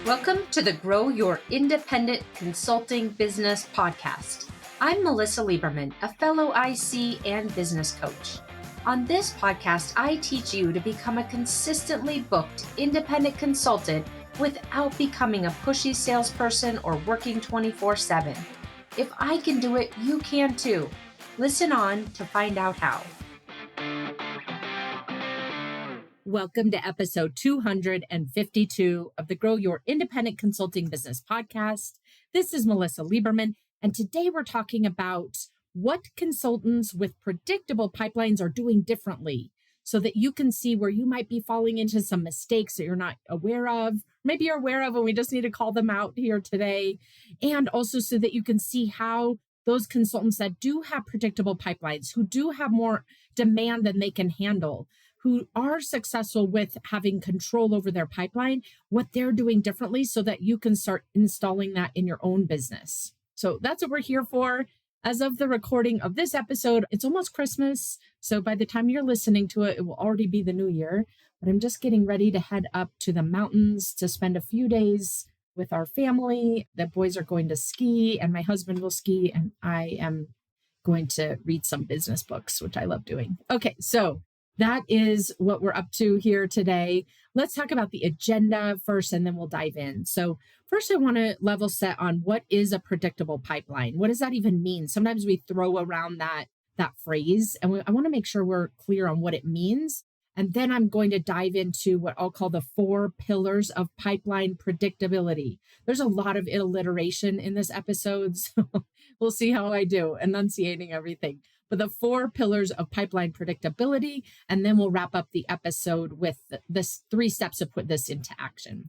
Welcome to the Grow Your Independent Consulting Business podcast. I'm Melisa Liberman, a fellow IC and business coach. On this podcast, I teach you to become a consistently booked independent consultant without becoming a pushy salesperson or working 24/7. If I can do it, you can too. Listen on to find out how. Welcome to episode 252 of the Grow Your Independent Consulting Business podcast. This is Melisa Liberman, and today we're talking about what consultants with predictable pipelines are doing differently so that you can see where you might be falling into some mistakes that you're not aware of. Maybe you're aware of, and we just need to call them out here today. And also so that you can see how those consultants that do have predictable pipelines, who do have more demand than they can handle, who are successful with having control over their pipeline, what they're doing differently so that you can start installing that in your own business. So that's what we're here for. As of the recording of this episode, it's almost Christmas. So by the time you're listening to it, it will already be the new year. But I'm just getting ready to head up to the mountains to spend a few days with our family. The boys are going to ski and my husband will ski, and I am going to read some business books, which I love doing. Okay, so that is what we're up to here today. Let's talk about the agenda first, and then we'll dive in. So first, I want to level set on what is a predictable pipeline. What does that even mean? Sometimes we throw around that phrase, and I want to make sure we're clear on what it means. And then I'm going to dive into what I'll call the 4 pillars of pipeline predictability. There's a lot of alliteration in this episode, so we'll see how I do enunciating everything. But the 4 pillars of pipeline predictability, and then we'll wrap up the episode with this 3 steps to put this into action.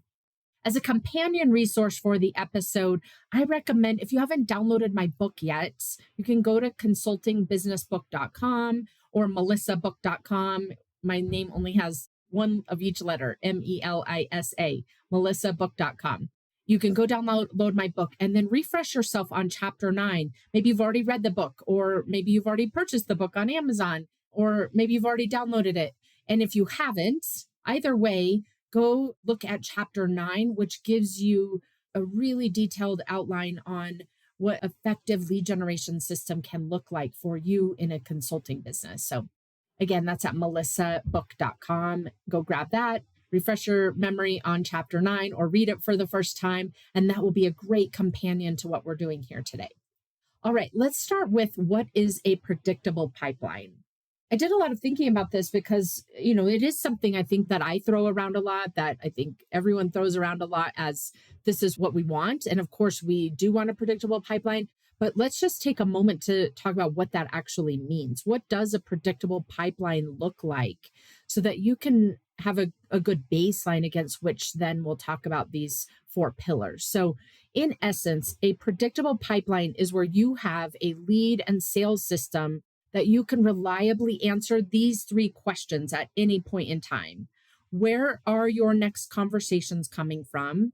As a companion resource for the episode, I recommend, if you haven't downloaded my book yet, you can go to consultingbusinessbook.com or melisabook.com. My name only has one of each letter, Melisa, melisabook.com. You can go download my book and then refresh yourself on chapter 9. Maybe you've already read the book, or maybe you've already purchased the book on Amazon, or maybe you've already downloaded it. And if you haven't, either way, go look at chapter 9, which gives you a really detailed outline on what effective lead generation system can look like for you in a consulting business. So again, that's at melisabook.com. Go grab that. Refresh your memory on chapter 9 or read it for the first time, and that will be a great companion to what we're doing here today. All right, let's start with what is a predictable pipeline. I did a lot of thinking about this because, it is something I think that I throw around a lot, that I think everyone throws around a lot as this is what we want. And of course, we do want a predictable pipeline, but let's just take a moment to talk about what that actually means. What does a predictable pipeline look like so that you can have a good baseline against which then we'll talk about these 4 pillars. So in essence, a predictable pipeline is where you have a lead and sales system that you can reliably answer these 3 questions at any point in time. Where are your next conversations coming from?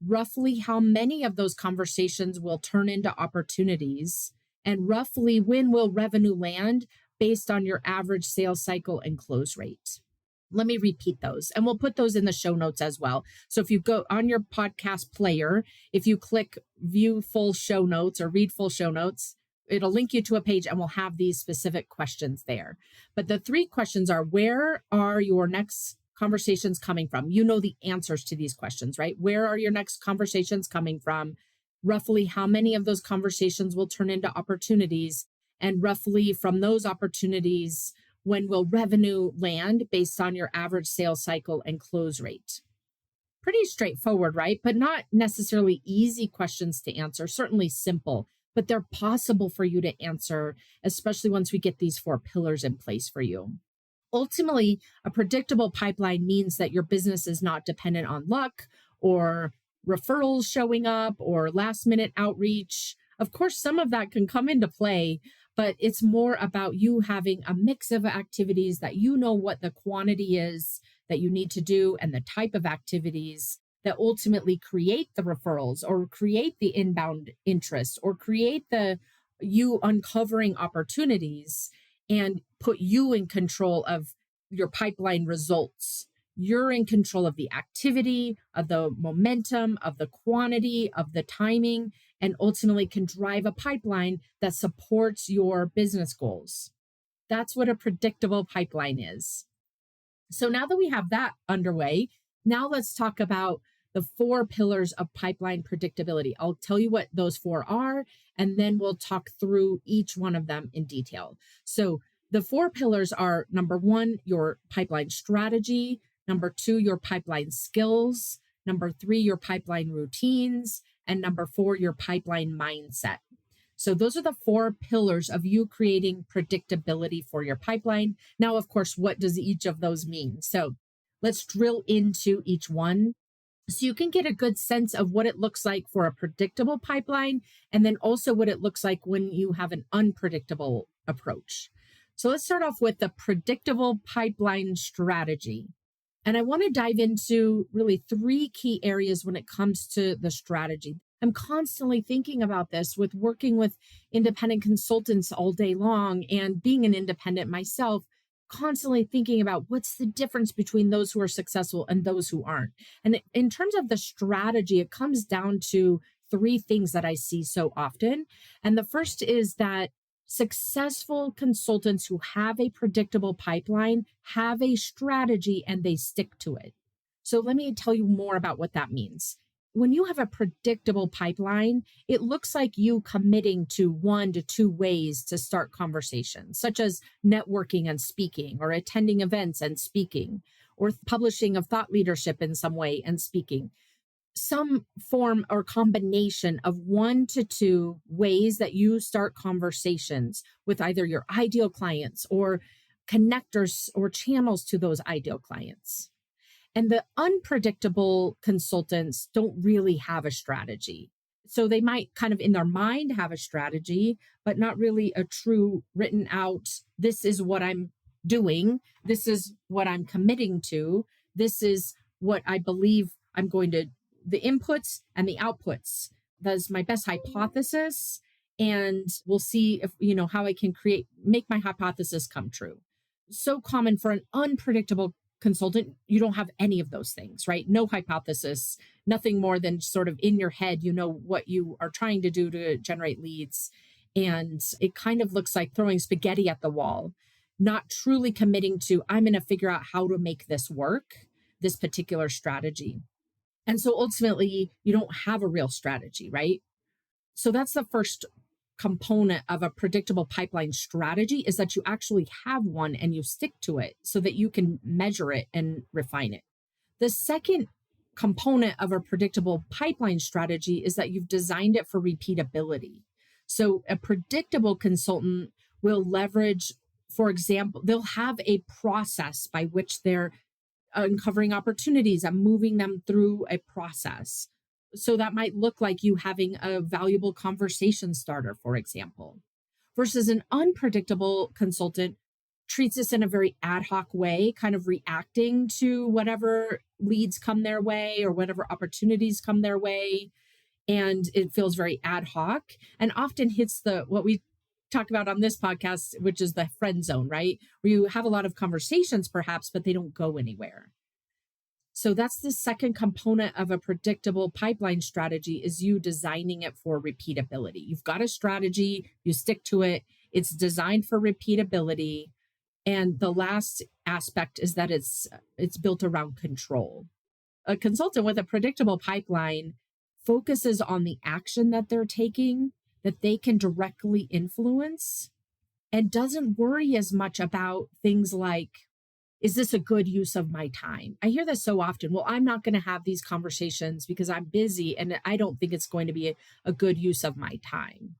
Roughly how many of those conversations will turn into opportunities? And roughly when will revenue land based on your average sales cycle and close rate? Let me repeat those, and we'll put those in the show notes as well. So if you go on your podcast player, if you click view full show notes or read full show notes, it'll link you to a page and we'll have these specific questions there. But the 3 questions are, where are your next conversations coming from? You know the answers to these questions, right? Where are your next conversations coming from? Roughly how many of those conversations will turn into opportunities? And roughly from those opportunities, when will revenue land based on your average sales cycle and close rate? Pretty straightforward, right? But not necessarily easy questions to answer, certainly simple, but they're possible for you to answer, especially once we get these 4 pillars in place for you. Ultimately, a predictable pipeline means that your business is not dependent on luck or referrals showing up or last minute outreach. Of course, some of that can come into play, but it's more about you having a mix of activities that you know what the quantity is that you need to do and the type of activities that ultimately create the referrals or create the inbound interest or create you uncovering opportunities and put you in control of your pipeline results You're in control of the activity, of the momentum, of the quantity, of the timing, and ultimately can drive a pipeline that supports your business goals. That's what a predictable pipeline is. So now that we have that underway, now let's talk about the 4 pillars of pipeline predictability. I'll tell you what those 4 are, and then we'll talk through each one of them in detail. So the 4 pillars are: number 1, your pipeline strategy; number 2, your pipeline skills; number 3, your pipeline routines; and number 4, your pipeline mindset. So those are the 4 pillars of you creating predictability for your pipeline. Now, of course, what does each of those mean? So let's drill into each one so you can get a good sense of what it looks like for a predictable pipeline, and then also what it looks like when you have an unpredictable approach. So let's start off with the predictable pipeline strategy. And I want to dive into really 3 key areas when it comes to the strategy. I'm constantly thinking about this with working with independent consultants all day long and being an independent myself, constantly thinking about what's the difference between those who are successful and those who aren't. And in terms of the strategy, it comes down to 3 things that I see so often. And the first is that successful consultants who have a predictable pipeline have a strategy and they stick to it. So let me tell you more about what that means. When you have a predictable pipeline, it looks like you committing to 1 to 2 ways to start conversations, such as networking and speaking, or attending events and speaking, or publishing of thought leadership in some way and speaking. Some form or combination of 1 to 2 ways that you start conversations with either your ideal clients or connectors or channels to those ideal clients. And the unpredictable consultants don't really have a strategy. So they might kind of in their mind have a strategy, but not really a true written out, this is what I'm doing, this is what I'm committing to, this is what I believe I'm going to, the inputs and the outputs. That's my best hypothesis. And we'll see if, how I can make my hypothesis come true. So common for an unpredictable consultant, you don't have any of those things, right? No hypothesis, nothing more than sort of in your head, what you are trying to do to generate leads. And it kind of looks like throwing spaghetti at the wall, not truly committing to, I'm going to figure out how to make this work, this particular strategy. And so ultimately, you don't have a real strategy, right? So that's the first component of a predictable pipeline strategy, is that you actually have one and you stick to it so that you can measure it and refine it. The second component of a predictable pipeline strategy is that you've designed it for repeatability. So a predictable consultant will leverage, for example, they'll have a process by which they're uncovering opportunities and moving them through a process. So that might look like you having a valuable conversation starter, for example, versus an unpredictable consultant treats this in a very ad hoc way, kind of reacting to whatever leads come their way or whatever opportunities come their way. And it feels very ad hoc and often hits what we talk about on this podcast, which is the friend zone, right? Where you have a lot of conversations perhaps, but they don't go anywhere. So that's the second component of a predictable pipeline strategy, is you designing it for repeatability. You've got a strategy, you stick to it, it's designed for repeatability. And the last aspect is that it's built around control. A consultant with a predictable pipeline focuses on the action that they're taking, that they can directly influence, and doesn't worry as much about things like, is this a good use of my time? I hear this so often. Well, I'm not going to have these conversations because I'm busy and I don't think it's going to be a good use of my time.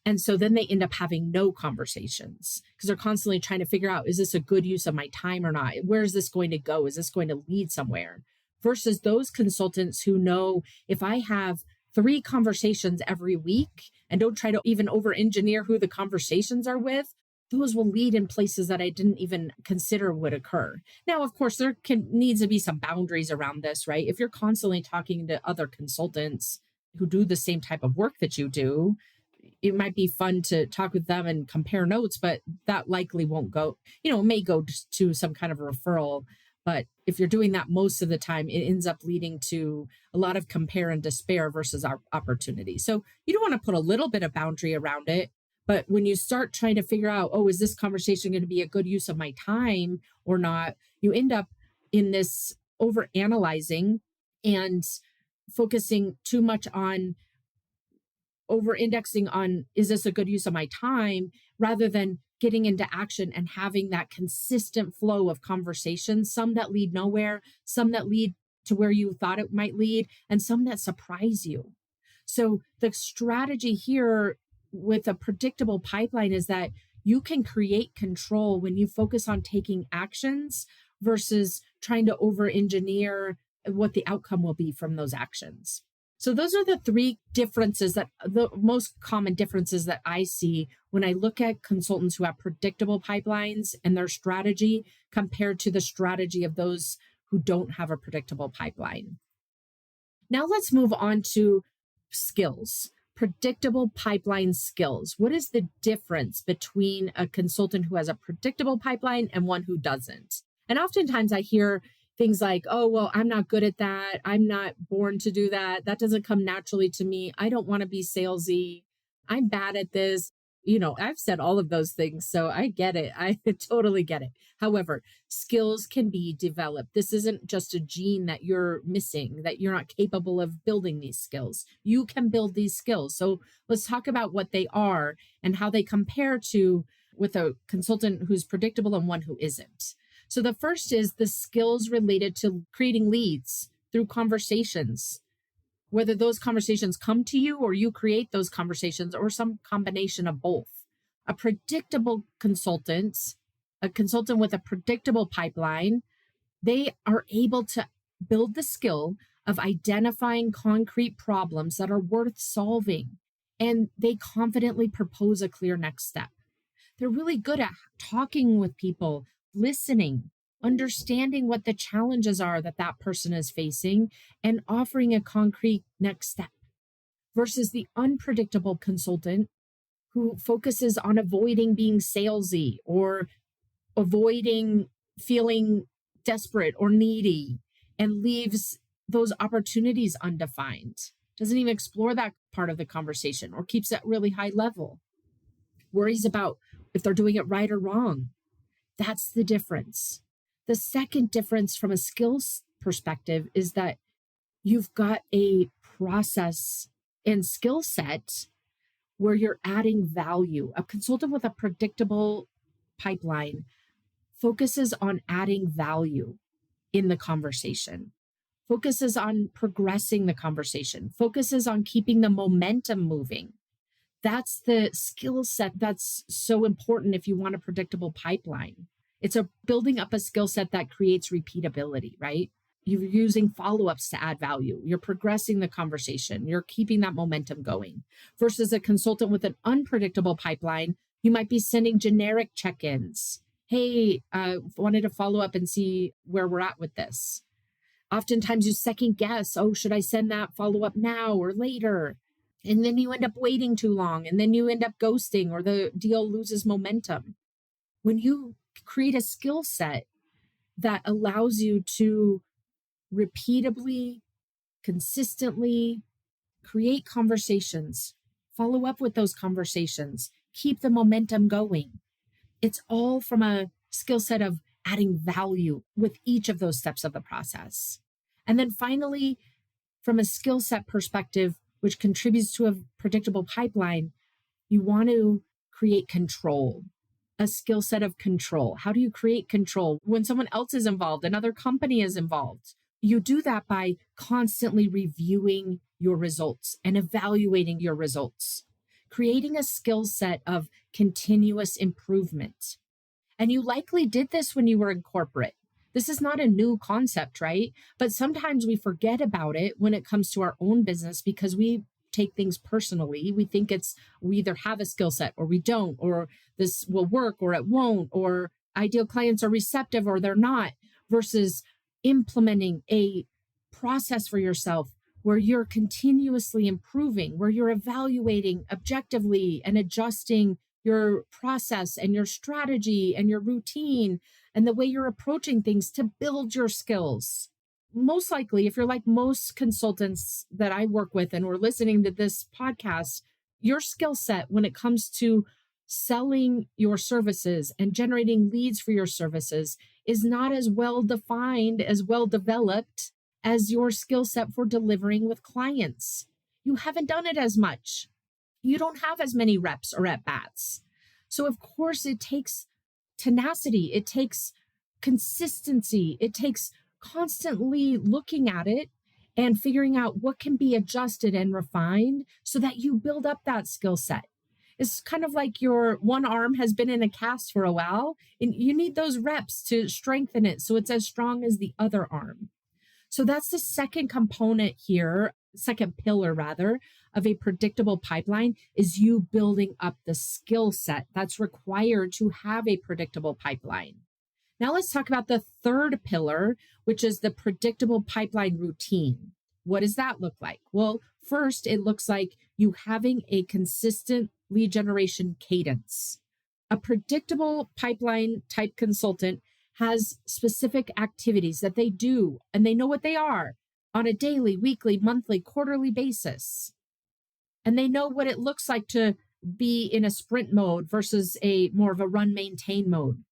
And so then they end up having no conversations because they're constantly trying to figure out, is this a good use of my time or not? Where is this going to go? Is this going to lead somewhere? Versus those consultants who know, if I have 3 conversations every week and don't try to even over-engineer who the conversations are with, those will lead in places that I didn't even consider would occur. Now, of course, there needs to be some boundaries around this, right? If you're constantly talking to other consultants who do the same type of work that you do, it might be fun to talk with them and compare notes, but that likely won't go, may go to some kind of a referral, But if you're doing that most of the time, it ends up leading to a lot of compare and despair versus our opportunity. So you don't want to put a little bit of boundary around it. But when you start trying to figure out, oh, is this conversation going to be a good use of my time or not? You end up in this over analyzing and focusing too much on over indexing on, is this a good use of my time, rather than getting into action and having that consistent flow of conversations, some that lead nowhere, some that lead to where you thought it might lead, and some that surprise you. So the strategy here with a predictable pipeline is that you can create control when you focus on taking actions versus trying to over engineer what the outcome will be from those actions. So those are the three differences, that the most common differences that I see when I look at consultants who have predictable pipelines and their strategy compared to the strategy of those who don't have a predictable pipeline. Now let's move on to skills, predictable pipeline skills. What is the difference between a consultant who has a predictable pipeline and one who doesn't? And oftentimes I hear things like, oh, well, I'm not good at that. I'm not born to do that. That doesn't come naturally to me. I don't want to be salesy. I'm bad at this. I've said all of those things, so I get it. I totally get it. However, skills can be developed. This isn't just a gene that you're missing, that you're not capable of building these skills. You can build these skills. So let's talk about what they are and how they compare to with a consultant who's predictable and one who isn't. So the first is the skills related to creating leads through conversations, whether those conversations come to you or you create those conversations or some combination of both. A predictable consultant, a consultant with a predictable pipeline, they are able to build the skill of identifying concrete problems that are worth solving, and they confidently propose a clear next step. They're really good at talking with people, listening, understanding what the challenges are that that person is facing, and offering a concrete next step, versus the unpredictable consultant who focuses on avoiding being salesy or avoiding feeling desperate or needy and leaves those opportunities undefined, doesn't even explore that part of the conversation or keeps it really high level, worries about if they're doing it right or wrong. That's the difference. The second difference from a skills perspective is that you've got a process and skill set where you're adding value. A consultant with a predictable pipeline focuses on adding value in the conversation, focuses on progressing the conversation, focuses on keeping the momentum moving. That's the skill set that's so important if you want a predictable pipeline. It's building up a skill set that creates repeatability, right? You're using follow-ups to add value. You're progressing the conversation. You're keeping that momentum going. Versus a consultant with an unpredictable pipeline, you might be sending generic check-ins. Hey, wanted to follow up and see where we're at with this. Oftentimes you second guess, oh, should I send that follow-up now or later? And then you end up waiting too long, and then you end up ghosting, or the deal loses momentum. When you create a skill set that allows you to repeatably, consistently create conversations, follow up with those conversations, keep the momentum going, it's all from a skill set of adding value with each of those steps of the process. And then finally, from a skill set perspective, which contributes to a predictable pipeline, you want to create control, a skill set of control. How do you create control when someone else is involved, another company is involved? You do that by constantly reviewing your results and evaluating your results, creating a skill set of continuous improvement. And you likely did this when you were in corporate. This is not a new concept, right? But sometimes we forget about it when it comes to our own business because we take things personally. We think we either have a skill set or we don't, or this will work or it won't, or ideal clients are receptive or they're not, versus implementing a process for yourself where you're continuously improving, where you're evaluating objectively and adjusting your process and your strategy and your routine and the way you're approaching things to build your skills. Most likely, if you're like most consultants that I work with and we're listening to this podcast, your skill set when it comes to selling your services and generating leads for your services is not as well defined, as well developed as your skill set for delivering with clients. You haven't done it as much. You don't have as many reps or at bats. So, of course, it takes tenacity, it takes consistency, it takes constantly looking at it and figuring out what can be adjusted and refined so that you build up that skill set. It's kind of like your one arm has been in a cast for a while, and you need those reps to strengthen it so it's as strong as the other arm. So that's the second component here, second pillar rather, of a predictable pipeline is you building up the skill set that's required to have a predictable pipeline. Now let's talk about the third pillar, which is the predictable pipeline routine. What does that look like? Well, first, it looks like you having a consistent lead generation cadence. A predictable pipeline type consultant has specific activities that they do, and they know what they are on a daily, weekly, monthly, quarterly basis. And they know what it looks like to be in a sprint mode versus a more of a run maintain mode.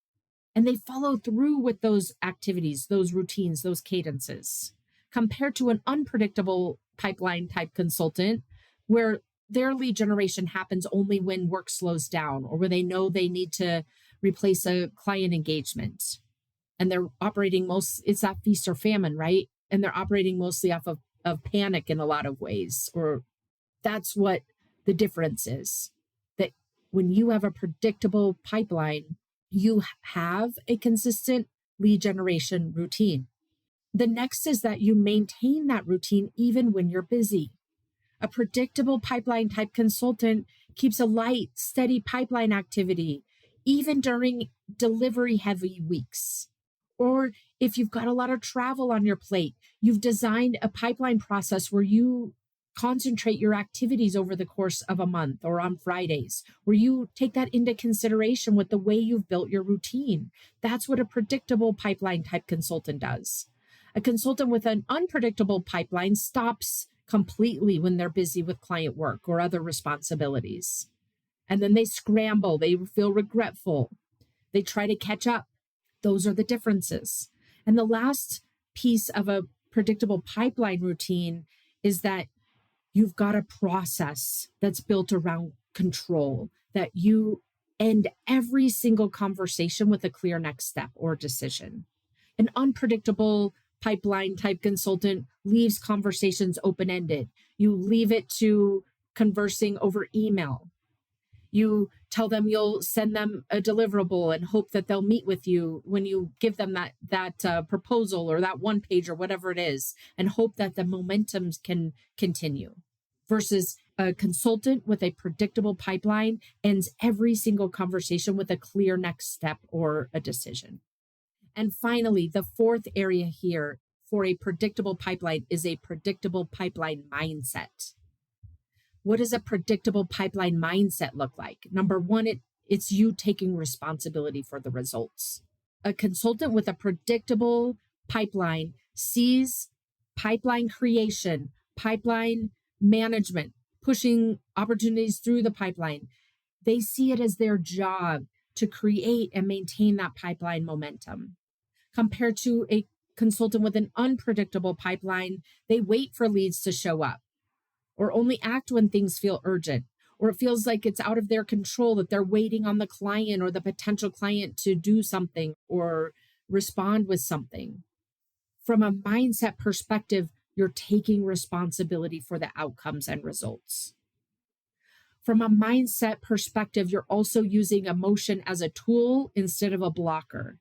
And they follow through with those activities, those routines, those cadences, compared to an unpredictable pipeline type consultant where their lead generation happens only when work slows down or where they know they need to replace a client engagement. And they're operating it's that feast or famine, right? And they're operating mostly off of panic in a lot of ways, or that's what the difference is. That when you have a predictable pipeline, you have a consistent lead generation routine. The next is that you maintain that routine even when you're busy. A predictable pipeline type consultant keeps a light, steady pipeline activity, even during delivery heavy weeks. Or if you've got a lot of travel on your plate, you've designed a pipeline process where you concentrate your activities over the course of a month or on Fridays, where you take that into consideration with the way you've built your routine. That's what a predictable pipeline type consultant does. A consultant with an unpredictable pipeline stops completely when they're busy with client work or other responsibilities. And then they scramble, they feel regretful, they try to catch up. Those are the differences. And the last piece of a predictable pipeline routine is that you've got a process that's built around control, that you end every single conversation with a clear next step or decision. An unpredictable pipeline type consultant leaves conversations open-ended. You leave it to conversing over email. You tell them you'll send them a deliverable and hope that they'll meet with you when you give them that proposal or that one page or whatever it is, and hope that the momentum can continue. Versus a consultant with a predictable pipeline ends every single conversation with a clear next step or a decision. And finally, the fourth area here for a predictable pipeline is a predictable pipeline mindset. What does a predictable pipeline mindset look like? Number one, it's you taking responsibility for the results. A consultant with a predictable pipeline sees pipeline creation, pipeline management, pushing opportunities through the pipeline. They see it as their job to create and maintain that pipeline momentum. Compared to a consultant with an unpredictable pipeline, they wait for leads to show up or only act when things feel urgent, or it feels like it's out of their control, that they're waiting on the client or the potential client to do something or respond with something. From a mindset perspective, you're taking responsibility for the outcomes and results. From a mindset perspective, you're also using emotion as a tool instead of a blocker.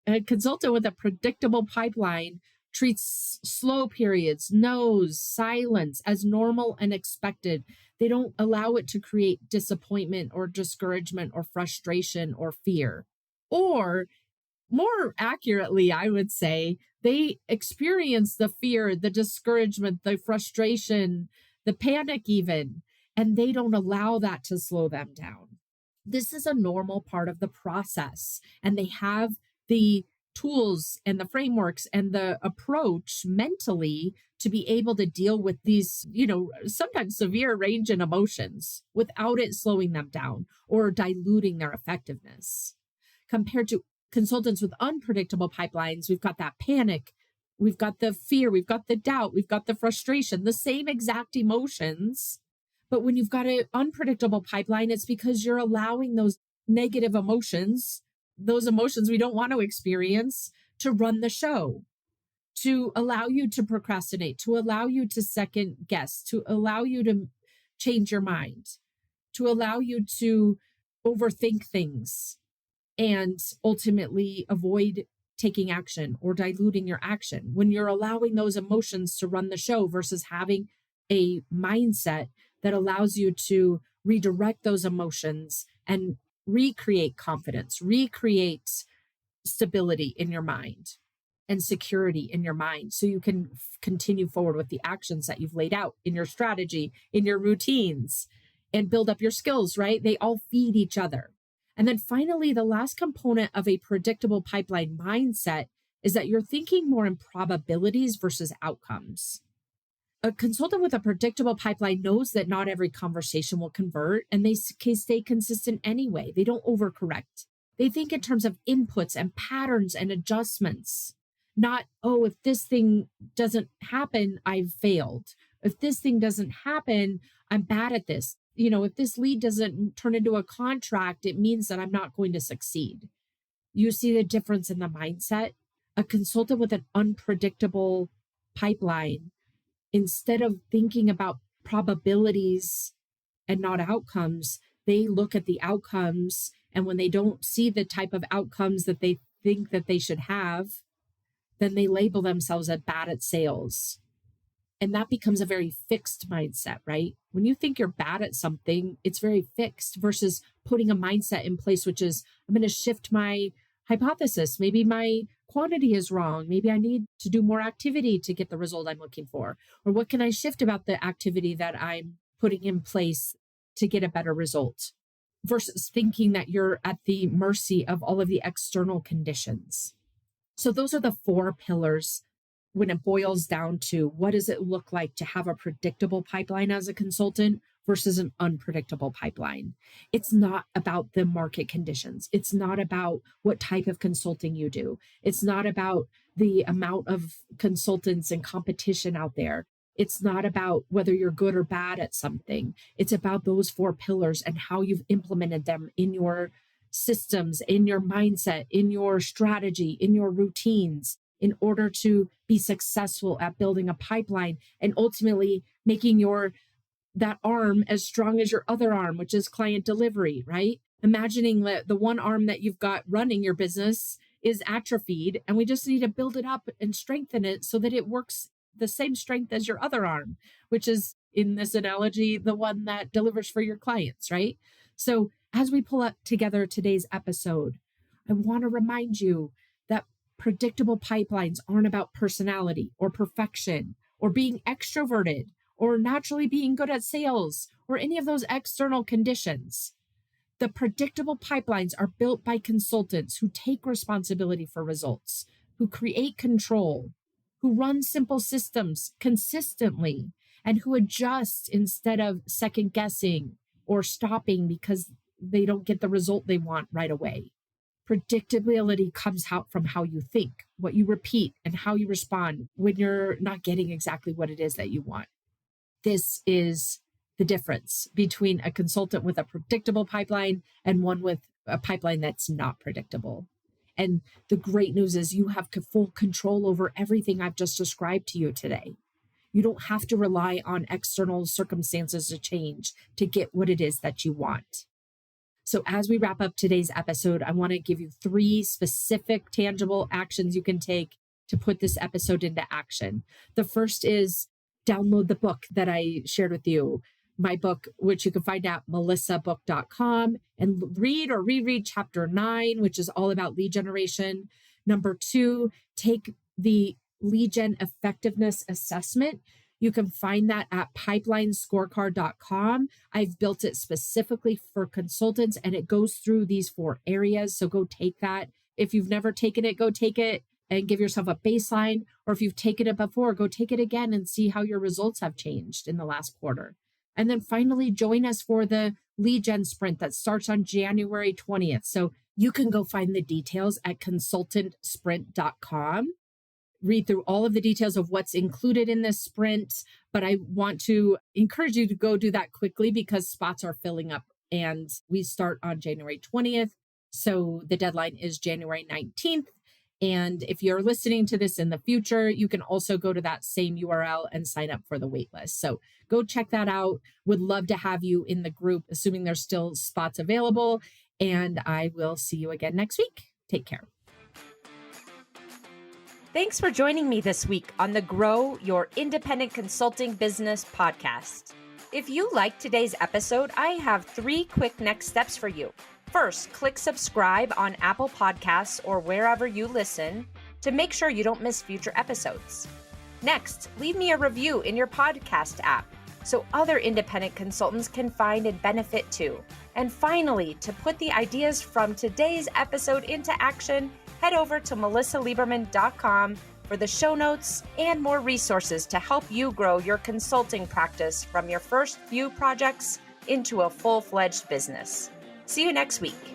A consultant with a predictable pipeline treats slow periods, no's, silence as normal and expected. They don't allow it to create disappointment or discouragement or frustration or fear. Or more accurately, I would say, they experience the fear, the discouragement, the frustration, the panic even, and they don't allow that to slow them down. This is a normal part of the process. And they have the tools and the frameworks and the approach mentally to be able to deal with these, sometimes severe range in emotions without it slowing them down or diluting their effectiveness. Compared to consultants with unpredictable pipelines, we've got that panic, we've got the fear, we've got the doubt, we've got the frustration, the same exact emotions. But when you've got an unpredictable pipeline, it's because you're allowing those negative emotions, those emotions we don't want to experience, to run the show, to allow you to procrastinate, to allow you to second guess, to allow you to change your mind, to allow you to overthink things and ultimately avoid taking action or diluting your action. When you're allowing those emotions to run the show versus having a mindset that allows you to redirect those emotions and recreate confidence, recreate stability in your mind and security in your mind so you can continue forward with the actions that you've laid out in your strategy, in your routines, and build up your skills, right? They all feed each other. And then finally, the last component of a predictable pipeline mindset is that you're thinking more in probabilities versus outcomes. A consultant with a predictable pipeline knows that not every conversation will convert, and they stay consistent anyway. They don't overcorrect. They think in terms of inputs and patterns and adjustments, not, oh, if this thing doesn't happen, I've failed. If this thing doesn't happen, I'm bad at this. If this lead doesn't turn into a contract, it means that I'm not going to succeed. You see the difference in the mindset? A consultant with an unpredictable pipeline, instead of thinking about probabilities and not outcomes, they look at the outcomes. And when they don't see the type of outcomes that they think that they should have, then they label themselves as bad at sales. And that becomes a very fixed mindset, right? When you think you're bad at something, it's very fixed versus putting a mindset in place, which is, I'm going to shift my hypothesis. Maybe my quantity is wrong. Maybe I need to do more activity to get the result I'm looking for. Or what can I shift about the activity that I'm putting in place to get a better result? Versus thinking that you're at the mercy of all of the external conditions. So those are the 4 pillars when it boils down to what does it look like to have a predictable pipeline as a consultant versus an unpredictable pipeline. It's not about the market conditions. It's not about what type of consulting you do. It's not about the amount of consultants and competition out there. It's not about whether you're good or bad at something. It's about those 4 pillars and how you've implemented them in your systems, in your mindset, in your strategy, in your routines, in order to be successful at building a pipeline and ultimately making that arm as strong as your other arm, which is client delivery, right? Imagining that the one arm that you've got running your business is atrophied, and we just need to build it up and strengthen it so that it works the same strength as your other arm, which is, in this analogy, the one that delivers for your clients, right? So as we pull up together today's episode, I want to remind you that predictable pipelines aren't about personality or perfection or being extroverted or naturally being good at sales or any of those external conditions. The predictable pipelines are built by consultants who take responsibility for results, who create control, who run simple systems consistently, and who adjust instead of second guessing or stopping because they don't get the result they want right away. Predictability comes out from how you think, what you repeat, and how you respond when you're not getting exactly what it is that you want. This is the difference between a consultant with a predictable pipeline and one with a pipeline that's not predictable. And the great news is you have full control over everything I've just described to you today. You don't have to rely on external circumstances to change to get what it is that you want. So as we wrap up today's episode, I want to give you 3 specific tangible actions you can take to put this episode into action. The first is download the book that I shared with you, my book, which you can find at melisabook.com, and read or reread chapter 9, which is all about lead generation. Number 2, take the lead gen effectiveness assessment. You can find that at pipelinescorecard.com. I've built it specifically for consultants and it goes through these 4 areas. So go take that. If you've never taken it, go take it and give yourself a baseline. Or if you've taken it before, go take it again and see how your results have changed in the last quarter. And then finally, join us for the lead gen sprint that starts on January 20th. So you can go find the details at consultantsprint.com. Read through all of the details of what's included in this sprint, but I want to encourage you to go do that quickly because spots are filling up and we start on January 20th. So the deadline is January 19th. And if you're listening to this in the future, you can also go to that same URL and sign up for the waitlist. So go check that out. Would love to have you in the group, assuming there's still spots available. And I will see you again next week. Take care. Thanks for joining me this week on the Grow Your Independent Consulting Business podcast. If you liked today's episode, I have 3 quick next steps for you. First, click subscribe on Apple Podcasts or wherever you listen to make sure you don't miss future episodes. Next, leave me a review in your podcast app so other independent consultants can find and benefit too. And finally, to put the ideas from today's episode into action, head over to melisaliberman.com for the show notes and more resources to help you grow your consulting practice from your first few projects into a full-fledged business. See you next week.